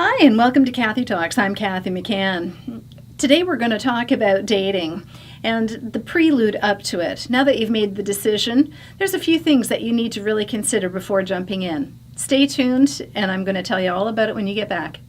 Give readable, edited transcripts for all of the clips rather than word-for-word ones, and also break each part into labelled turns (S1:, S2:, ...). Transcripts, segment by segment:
S1: Hi, and welcome to Cathy Talks. I'm Cathy McCann. Today we're going to talk about dating and the prelude up to it. Now that you've made the decision, there's a few things that you need to really consider before jumping in. Stay tuned, and I'm going to tell you all about it when you get back.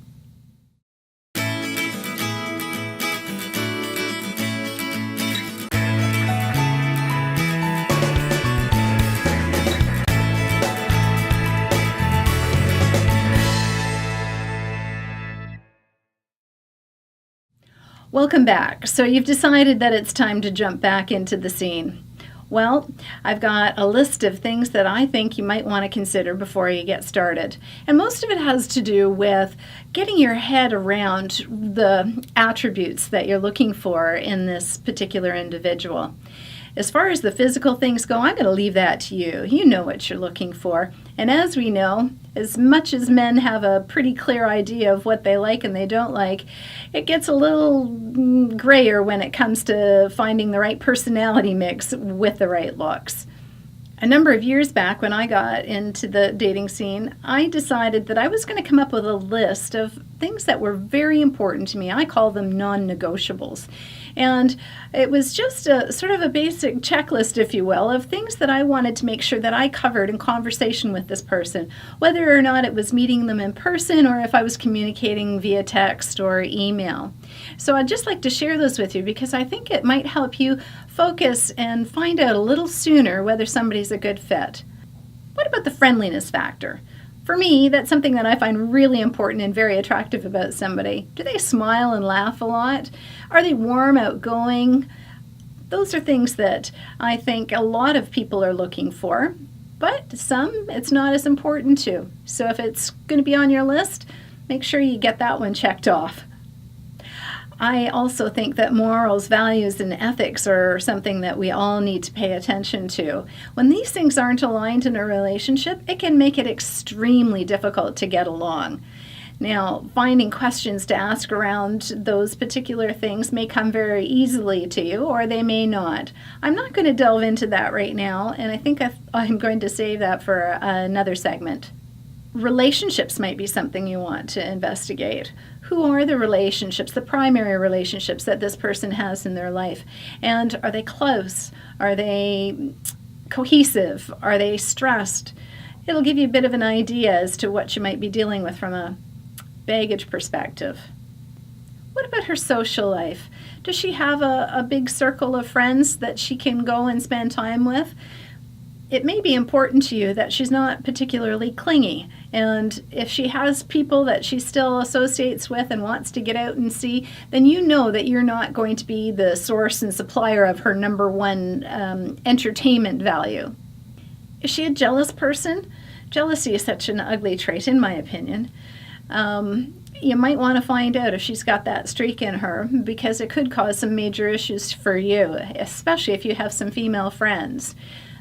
S1: Welcome back. So you've decided that it's time to jump back into the scene. Well, I've got a list of things that I think you might want to consider before you get started. And most of it has to do with getting your head around the attributes that you're looking for in this particular individual. As far as the physical things go, I'm going to leave that to you. You know what you're looking for. And as we know, as much as men have a pretty clear idea of what they like and they don't like, it gets a little grayer when it comes to finding the right personality mix with the right looks. A number of years back when I got into the dating scene, I decided that I was going to come up with a list of things that were very important to me. I call them non-negotiables. And it was just a sort of a basic checklist, if you will, of things that I wanted to make sure that I covered in conversation with this person, whether or not it was meeting them in person or if I was communicating via text or email. So I'd just like to share those with you because I think it might help you focus and find out a little sooner whether somebody's a good fit. What about the friendliness factor? For me, that's something that I find really important and very attractive about somebody. Do they smile and laugh a lot? Are they warm, outgoing? Those are things that I think a lot of people are looking for, but some it's not as important to. So if it's going to be on your list, make sure you get that one checked off. I also think that morals, values, and ethics are something that we all need to pay attention to. When these things aren't aligned in a relationship, it can make it extremely difficult to get along. Now, finding questions to ask around those particular things may come very easily to you, or they may not. I'm not going to delve into that right now, and I think I'm going to save that for another segment. Relationships might be something you want to investigate. Who are the relationships, the primary relationships that this person has in their life? And are they close? Are they cohesive? Are they stressed? It'll give you a bit of an idea as to what you might be dealing with from a baggage perspective. What about her social life? Does she have a big circle of friends that she can go and spend time with? It may be important to you that she's not particularly clingy, and if she has people that she still associates with and wants to get out and see, then you know that you're not going to be the source and supplier of her number one entertainment value. Is she a jealous person? Jealousy is such an ugly trait, in my opinion. You might want to find out if she's got that streak in her, because it could cause some major issues for you, especially if you have some female friends.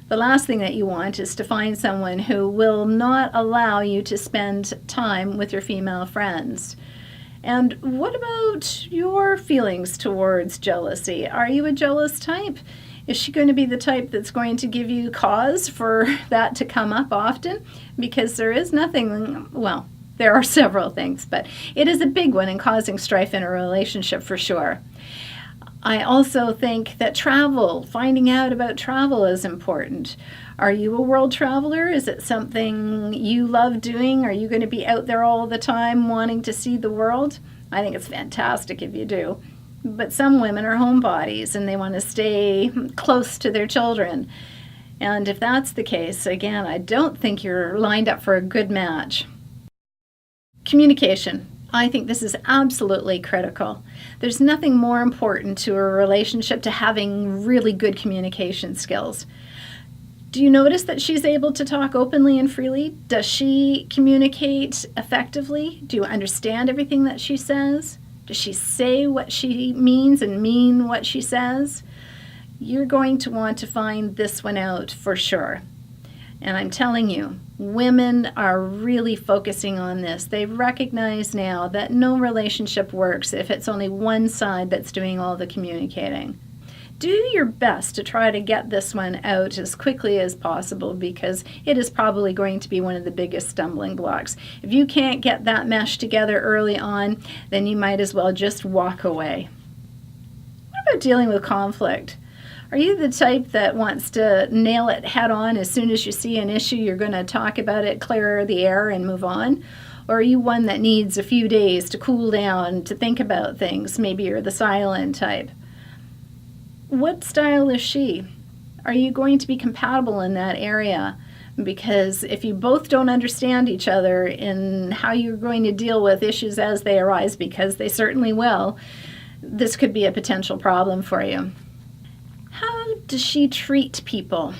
S1: The last thing that you want is to find someone who will not allow you to spend time with your female friends. And what about your feelings towards jealousy? Are you a jealous type? Is she going to be the type that's going to give you cause for that to come up often? Because there is nothing, well, there are several things, but it is a big one in causing strife in a relationship for sure. I also think that finding out about travel is important. Are you a world traveler? Is it something you love doing? Are you going to be out there all the time wanting to see the world? I think it's fantastic if you do. But some women are homebodies and they want to stay close to their children. And if that's the case, again, I don't think you're lined up for a good match. Communication. I think this is absolutely critical. There's nothing more important to a relationship to having really good communication skills. Do you notice that she's able to talk openly and freely? Does she communicate effectively? Do you understand everything that she says? Does she say what she means and mean what she says? You're going to want to find this one out for sure. And I'm telling you, women are really focusing on this. They recognize now that no relationship works if it's only one side that's doing all the communicating. do your best to try to get this one out as quickly as possible, because it is probably going to be one of the biggest stumbling blocks. If you can't get that mesh together early on, then you might as well just walk away. What about dealing with conflict? Are you the type that wants to nail it head on? As soon as you see an issue, you're going to talk about it, clear the air, and move on? Or are you one that needs a few days to cool down, to think about things? Maybe you're the silent type. What style is she? Are you going to be compatible in that area? Because if you both don't understand each other in how you're going to deal with issues as they arise, because they certainly will, this could be a potential problem for you. How does she treat people?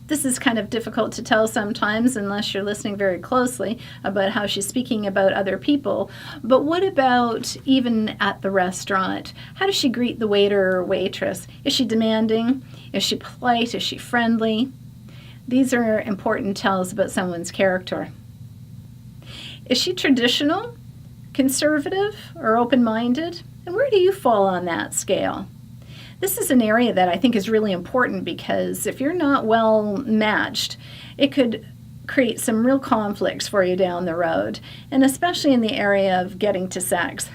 S1: This is kind of difficult to tell sometimes unless you're listening very closely about how she's speaking about other people. But what about even at the restaurant? How does she greet the waiter or waitress? Is she demanding? Is she polite? Is she friendly? These are important tells about someone's character. Is she traditional, conservative, or open-minded? And where do you fall on that scale? This is an area that I think is really important, because if you're not well matched, it could create some real conflicts for you down the road, and especially in the area of getting to sex.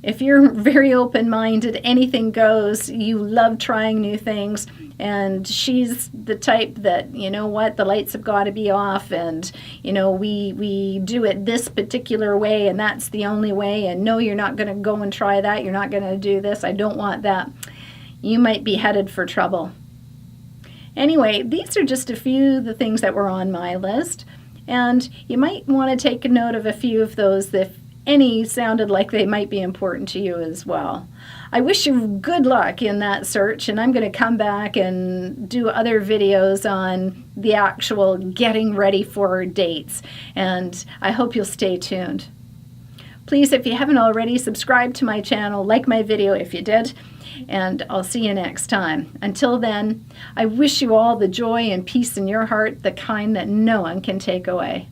S1: If you're very open-minded, anything goes, you love trying new things, and she's the type that, you know what, the lights have got to be off, and, you know, we do it this particular way, and that's the only way, and no, you're not going to go and try that, you're not going to do this, I don't want that. You might be headed for trouble. Anyway, these are just a few of the things that were on my list, and you might want to take a note of a few of those if any sounded like they might be important to you as well. I wish you good luck in that search, and I'm going to come back and do other videos on the actual getting ready for dates, and I hope you'll stay tuned. Please, if you haven't already, subscribe to my channel, like my video if you did, and I'll see you next time. Until then, I wish you all the joy and peace in your heart, the kind that no one can take away.